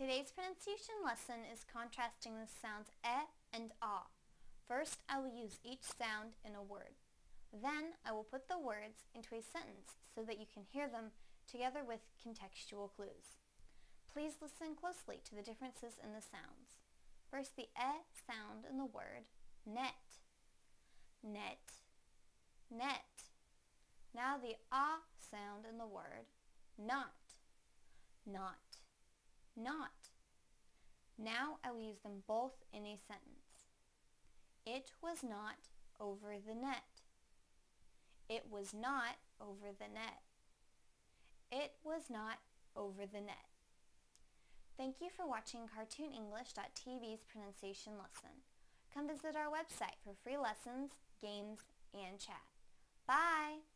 Today's pronunciation lesson is contrasting the sounds e and ah. First, I will use each sound in a word. Then, I will put the words into a sentence so that you can hear them together with contextual clues. Please listen closely to the differences in the sounds. First, the e sound in the word net, net, net. Now the ah sound in the word not, not, not. Now I will use them both in a sentence. It was not over the net. It was not over the net. It was not over the net. Thank you for watching CartoonEnglish.tv's pronunciation lesson. Come visit our website for free lessons, games, and chat. Bye!